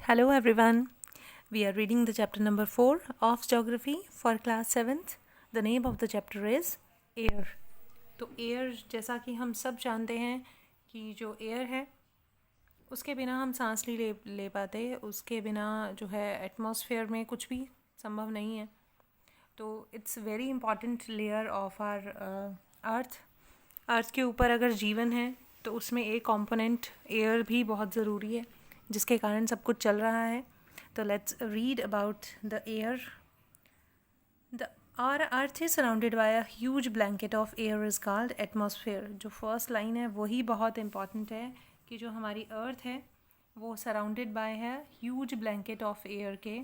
Hello everyone. We are reading the chapter number 4 of Geography for class 7th. The name of the chapter is Air. तो air जैसा कि हम सब जानते हैं कि जो एयर है उसके बिना हम सांस नहीं ले पाते, उसके बिना जो है एटमॉस्फेयर में कुछ भी संभव नहीं है. तो it's very important layer of our earth के ऊपर अगर जीवन है तो उसमें एक कंपोनेंट एयर भी बहुत ज़रूरी है जिसके कारण सब कुछ चल रहा है. तो let's read about the air. Our earth is surrounded by a huge blanket of air is called atmosphere. जो फर्स्ट लाइन है वही बहुत इम्पॉर्टेंट है कि जो हमारी अर्थ है वो सराउंडेड बाय है ह्यूज ब्लैंकेट ऑफ एयर के,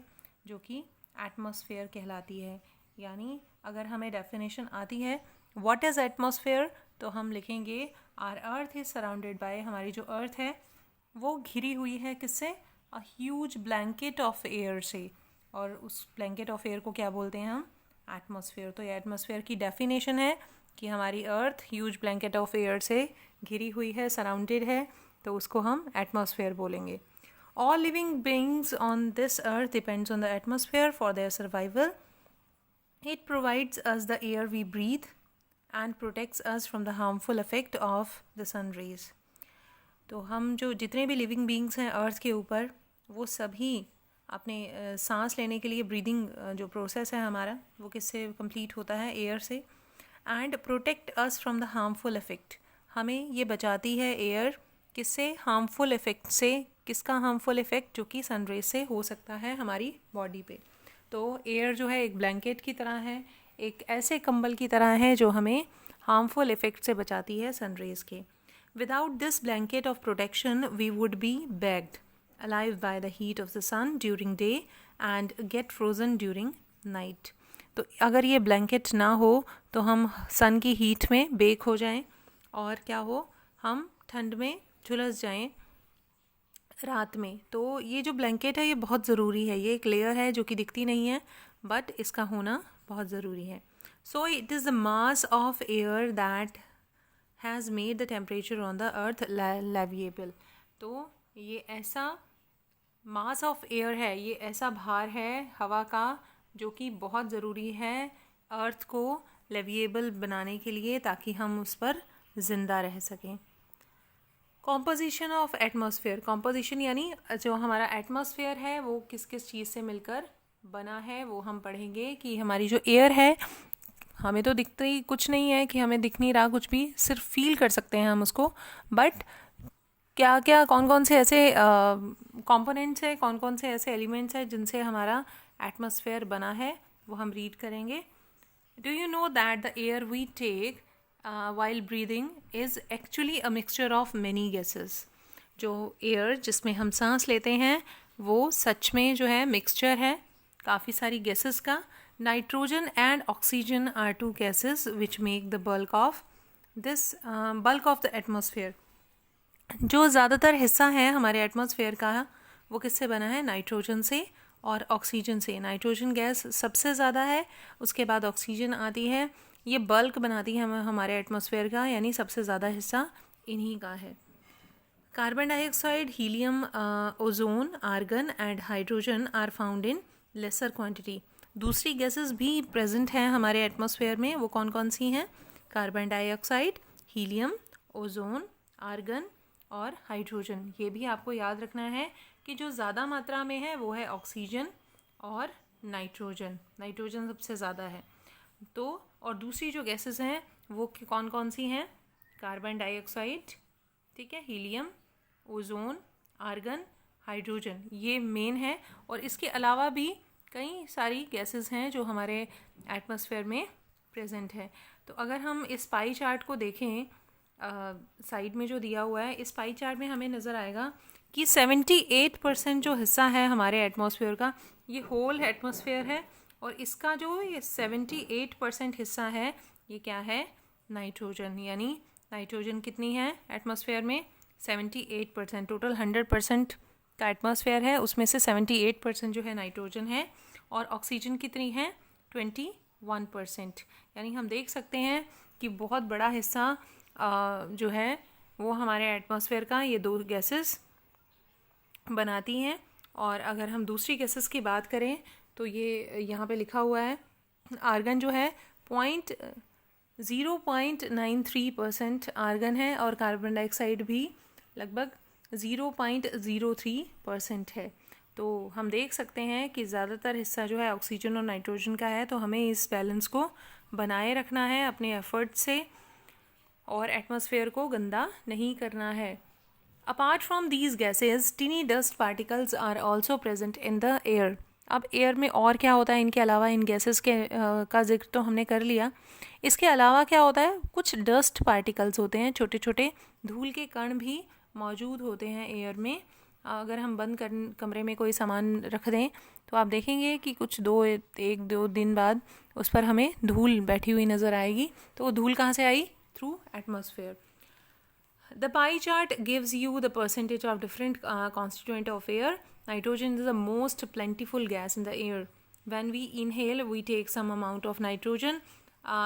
जो कि एटमॉस्फेयर कहलाती है. यानी अगर हमें डेफिनेशन आती है व्हाट इज़ एटमॉस्फेयर तो हम लिखेंगे our earth is surrounded by, हमारी जो अर्थ है वो घिरी हुई है किससे? A huge blanket of air से. और उस ब्लैंकेट ऑफ एयर को क्या बोलते हैं हम? एटमॉस्फेयर. तो ये एटमॉस्फेयर की डेफिनेशन है कि हमारी अर्थ ह्यूज ब्लैंकेट ऑफ एयर से घिरी हुई है, सराउंडेड है, तो उसको हम एटमॉस्फेयर बोलेंगे. All living beings on this earth depends on the atmosphere for their survival. It provides us the air we breathe and protects us from the harmful effect of the sun rays. तो हम जो जितने भी living beings हैं अर्थ के ऊपर वो सभी अपने सांस लेने के लिए ब्रीदिंग जो प्रोसेस है हमारा वो किससे कंप्लीट होता है? एयर से. And protect us from the harmful effect, हमें ये बचाती है एयर किससे? हार्मफुल इफ़ेक्ट से. किसका हार्मफुल इफ़ेक्ट? जो कि सनरेज से हो सकता है हमारी बॉडी पे. तो एयर जो है एक ब्लैंकेट की तरह है, एक ऐसे कंबल की तरह है जो हमें हार्मफुल इफ़ेक्ट से बचाती है सनरेज के. Without this blanket of protection we would be baked alive by the heat of the sun during day and get frozen during night. तो अगर ये ब्लैंकेट ना हो तो हम सन की हीट में बेक हो जाएं और क्या हो, हम ठंड में झुलस जाएं रात में. तो ये जो ब्लैंकेट है ये बहुत ज़रूरी है. ये एक लेयर है जो कि दिखती नहीं है बट इसका होना बहुत ज़रूरी है. So it is the mass of air that has made the temperature on the earth livable. तो ये ऐसा मास ऑफ एयर है, ये ऐसा भार है हवा का जो कि बहुत ज़रूरी है अर्थ को लिवेबल बनाने के लिए ताकि हम उस पर ज़िंदा रह सकें. Composition of atmosphere. कॉम्पोजिशन यानी जो हमारा एटमॉस्फेयर है वो किस किस चीज़ से मिलकर बना है वो हम पढ़ेंगे. कि हमारी जो एयर है हमें तो दिखता ही कुछ नहीं है, कि हमें दिख नहीं रहा कुछ भी, सिर्फ फील कर सकते हैं हम उसको. बट क्या क्या कौन कौन से ऐसे कंपोनेंट्स है, कौन कौन से ऐसे एलिमेंट्स हैं जिनसे हमारा एटमॉस्फेयर बना है वो हम रीड करेंगे. Do you know that the air we take while breathing is actually a mixture of many gases. जो एयर जिसमें हम सांस लेते हैं वो सच में जो है मिक्सचर है काफ़ी सारी गैसेस का. Nitrogen and oxygen are two gases which make the bulk of the atmosphere. जो ज़्यादातर हिस्सा है हमारे एटमॉस्फेयर का वो किससे बना है? नाइट्रोजन से और ऑक्सीजन से. नाइट्रोजन गैस सबसे ज़्यादा है, उसके बाद ऑक्सीजन आती है. ये बल्क बनाती है हमारे एटमॉस्फेयर का, यानी सबसे ज़्यादा हिस्सा इन्हीं का है. Carbon dioxide, helium, ozone, argon and hydrogen are found in lesser quantity. दूसरी गैसेस भी प्रेजेंट हैं हमारे एटमॉस्फेयर में. वो कौन कौन सी हैं? Carbon dioxide, helium, ozone, argon और हाइड्रोजन. ये भी आपको याद रखना है कि जो ज़्यादा मात्रा में है वो है ऑक्सीजन और नाइट्रोजन. नाइट्रोजन सबसे ज़्यादा है. तो और दूसरी जो गैसेस हैं वो कौन कौन सी हैं? कार्बन डाइऑक्साइड, ठीक है, हीलियम, ओजोन, आर्गन, हाइड्रोजन, ये मेन है. और इसके अलावा भी कई सारी गैसेस हैं जो हमारे एटमॉस्फेयर में प्रेजेंट है. तो अगर हम इस पाई चार्ट को देखें, साइड में जो दिया हुआ है, इस पाई चार्ट में हमें नज़र आएगा कि 78% जो हिस्सा है हमारे एटमॉस्फेयर का ये होल एटमॉस्फेयर है. और इसका जो ये 78% हिस्सा है ये क्या है? नाइट्रोजन. यानी नाइट्रोजन कितनी है एटमॉस्फेयर में? 78%. टोटल 100% का एटमॉस्फेयर है, उसमें से 78% जो है नाइट्रोजन है. और ऑक्सीजन कितनी है? 21%. यानी हम देख सकते हैं कि बहुत बड़ा हिस्सा जो है वो हमारे एटमॉस्फेयर का ये दो गैसेस बनाती हैं. और अगर हम दूसरी गैसेस की बात करें तो ये यहाँ पे लिखा हुआ है आर्गन जो है 0.93% आर्गन है और कार्बन डाइऑक्साइड भी लगभग 0.03% है। तो हम देख सकते हैं कि ज़्यादातर हिस्सा जो है ऑक्सीजन और नाइट्रोजन का है, तो हमें इस बैलेंस को बनाए रखना है अपने एफर्ट से और एटमॉस्फेयर को गंदा नहीं करना है। Apart from these gases tiny dust particles are also present in the air. अब एयर में और क्या होता है इनके अलावा, इन गैसेस के का जिक्र तो हमने कर लिया, इसके अलावा क्या होता है, कुछ डस्ट पार्टिकल्स होते हैं, छोटे छोटे धूल के कण भी मौजूद होते हैं एयर में। अगर हम बंद कमरे में कोई सामान रख दें तो आप देखेंगे कि कुछ एक दो दिन बाद उस पर हमें धूल बैठी हुई नज़र आएगी। तो वो धूल कहाँ से आई? Through atmosphere. The pie chart gives you the percentage of different constituent of air. Nitrogen is the most plentiful gas in the air. When we inhale, we take some amount of nitrogen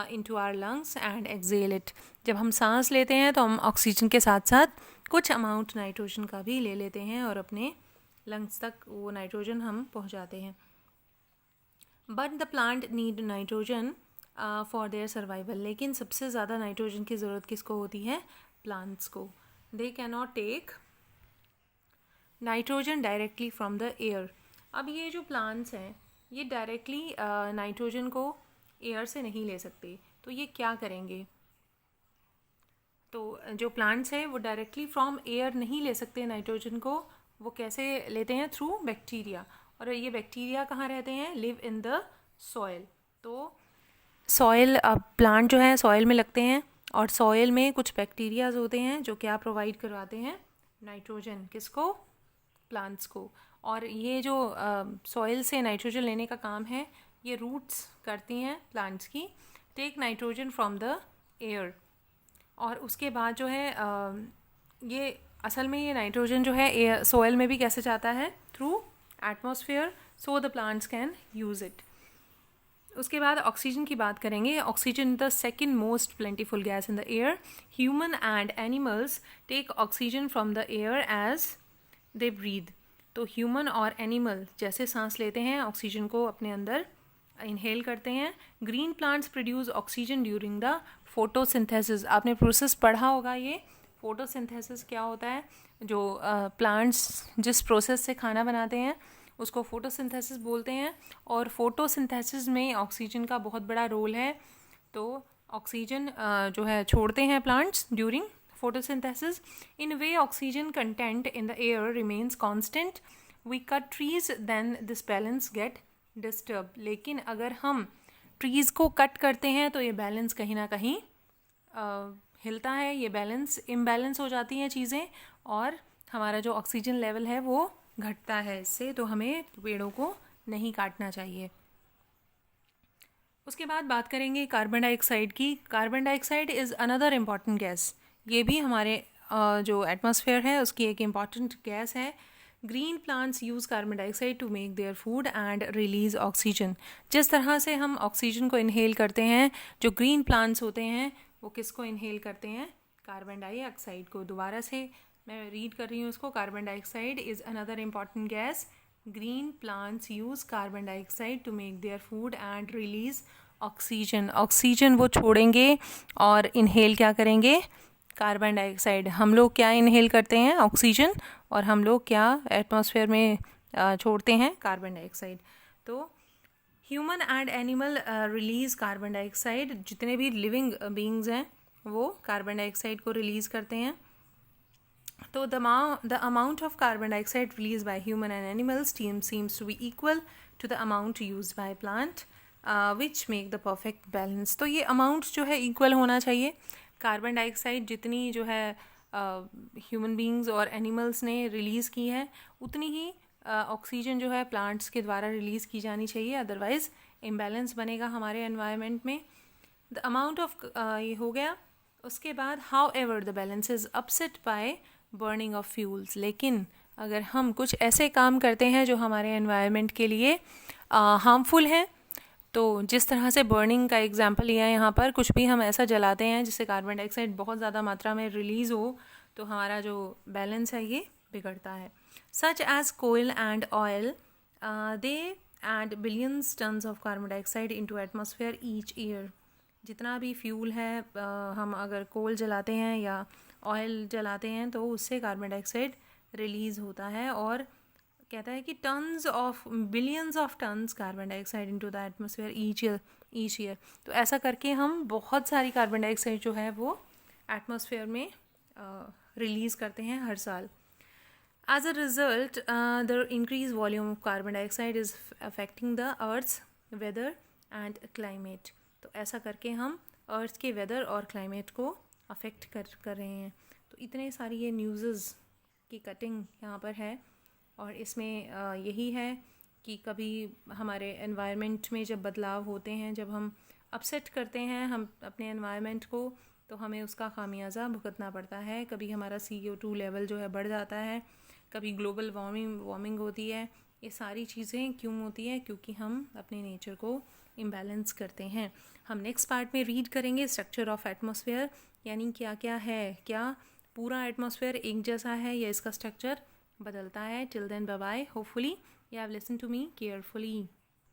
into our lungs and exhale it. जब हम सांस लेते हैं तो हम oxygen के साथ साथ कुछ अमाउंट नाइट्रोजन का भी ले लेते हैं और अपने लंग्स तक वो नाइट्रोजन हम पहुंचाते हैं। But the plant need nitrogen for their survival. लेकिन सबसे ज़्यादा नाइट्रोजन की ज़रूरत किसको होती है? प्लांट्स को। They cannot take nitrogen directly from the air. अब ये जो प्लांट्स हैं ये डायरेक्टली नाइट्रोजन को एयर से नहीं ले सकते, तो ये क्या करेंगे? तो जो प्लांट्स हैं वो डायरेक्टली फ्रॉम एयर नहीं ले सकते नाइट्रोजन को, वो कैसे लेते हैं? Through bacteria. और ये बैक्टीरिया कहाँ रहते हैं? Live in the soil. तो सॉइल, प्लांट जो है सॉइल में लगते हैं और सॉइल में कुछ बैक्टीरियाज होते हैं जो क्या प्रोवाइड करवाते हैं? नाइट्रोजन। किसको? प्लांट्स को। और ये जो सॉइल से नाइट्रोजन लेने का काम है ये रूट्स करती हैं प्लांट्स की, take nitrogen from the air. और उसके बाद जो है ये असल में ये नाइट्रोजन जो है एयर सॉइल में भी कैसे जाता है? Through atmosphere, so the plants can use it. उसके बाद ऑक्सीजन की बात करेंगे। Oxygen the second most plentiful gas in the air. Human and animals take oxygen from the air as they breathe. तो ह्यूमन और एनिमल जैसे सांस लेते हैं ऑक्सीजन को अपने अंदर इनहेल करते हैं। Green plants produce oxygen during the photosynthesis. आपने प्रोसेस पढ़ा होगा ये। फोटोसिंथेसिस क्या होता है? जो प्लांट्स जिस प्रोसेस से खाना बनाते हैं उसको फोटोसिंथेसिस बोलते हैं। और फोटोसिंथेसिस में ऑक्सीजन का बहुत बड़ा रोल है। तो ऑक्सीजन जो है छोड़ते हैं plants during photosynthesis. In way oxygen content in the air remains constant. We cut trees then this balance get disturb. लेकिन अगर हम ट्रीज़ को कट करते हैं तो ये बैलेंस कहीं ना कहीं हिलता है, ये बैलेंस इम्बैलेंस हो जाती हैं चीज़ें और हमारा जो ऑक्सीजन लेवल है वो घटता है इससे। तो हमें पेड़ों को नहीं काटना चाहिए। उसके बाद बात करेंगे कार्बन डाइऑक्साइड की। Carbon dioxide is another important gas. ये भी हमारे जो एटमॉस्फेयर है उसकी एक इम्पॉर्टेंट गैस है। Green plants use carbon dioxide to make their food and release oxygen. जिस तरह से हम ऑक्सीजन को इनहेल करते हैं, जो ग्रीन प्लांट्स होते हैं वो किसको इनहेल करते हैं? कार्बन डाइऑक्साइड को। दोबारा से मैं रीड कर रही हूँ उसको। Carbon dioxide is another important gas. Green plants use carbon dioxide to make their food and release oxygen. Oxygen वो छोड़ेंगे और इनहेल क्या करेंगे? Carbon dioxide. हम लोग क्या इनहेल करते हैं? ऑक्सीजन। और हम लोग क्या एटमॉस्फेयर में छोड़ते हैं? Carbon dioxide. तो human and animal release carbon dioxide. जितने भी लिविंग बीइंग्स हैं वो कार्बन डाइऑक्साइड को रिलीज़ करते हैं। तो the amount of carbon dioxide release by human and animals seems to be equal to the amount used by plant which make the perfect balance. तो ये अमाउंट जो है इक्वल होना चाहिए। कार्बन डाइऑक्साइड जितनी जो है ह्यूमन बीइंग्स और एनिमल्स ने रिलीज़ की है उतनी ही ऑक्सीजन जो है प्लांट्स के द्वारा रिलीज़ की जानी चाहिए, अदरवाइज़ इम्बैलेंस बनेगा हमारे एनवायरनमेंट में। द अमाउंट ऑफ ये हो गया। उसके बाद how ever the balance is upset by burning of fuels. लेकिन अगर हम कुछ ऐसे काम करते हैं जो हमारे एनवायरनमेंट के लिए हार्मफुल हैं, तो जिस तरह से बर्निंग का एग्जांपल लिया है यहाँ पर, कुछ भी हम ऐसा जलाते हैं जिससे कार्बन डाइऑक्साइड बहुत ज़्यादा मात्रा में रिलीज़ हो, तो हमारा जो बैलेंस है ये बिगड़ता है। such as coal and oil, they add billions tons of carbon dioxide into atmosphere each year. जितना भी फ्यूल है, हम अगर कोल जलाते हैं या ऑयल जलाते हैं तो उससे कार्बन डाइऑक्साइड रिलीज़ होता है, और कहता है कि billions of tons carbon dioxide into the atmosphere each year. तो ऐसा करके हम बहुत सारी कार्बन डाइऑक्साइड जो है वो एटमॉस्फेयर में रिलीज़ करते हैं हर साल। As a result, the increased volume of carbon dioxide is affecting the Earth's weather and climate. तो ऐसा करके हम अर्थ के वेदर और क्लाइमेट को अफेक्ट कर रहे हैं। तो इतने सारी ये न्यूज़ की कटिंग यहाँ पर है, और इसमें यही है कि कभी हमारे एनवायरनमेंट में जब बदलाव होते हैं, जब हम अपसेट करते हैं हम अपने एनवायरनमेंट को, तो हमें उसका खामियाजा भुगतना पड़ता है। कभी हमारा CO2 लेवल जो है बढ़ जाता है, कभी ग्लोबल वार्मिंग होती है। ये सारी चीज़ें क्यों होती है? क्योंकि हम अपने नेचर को इम्बैलेंस करते हैं। हम नेक्स्ट पार्ट में रीड करेंगे स्ट्रक्चर ऑफ एटमॉस्फेयर, यानी क्या क्या है, क्या पूरा एटमॉस्फेयर एक जैसा है या इसका स्ट्रक्चर बदलता है। Till then bye bye. Hopefully you have listen to me carefully.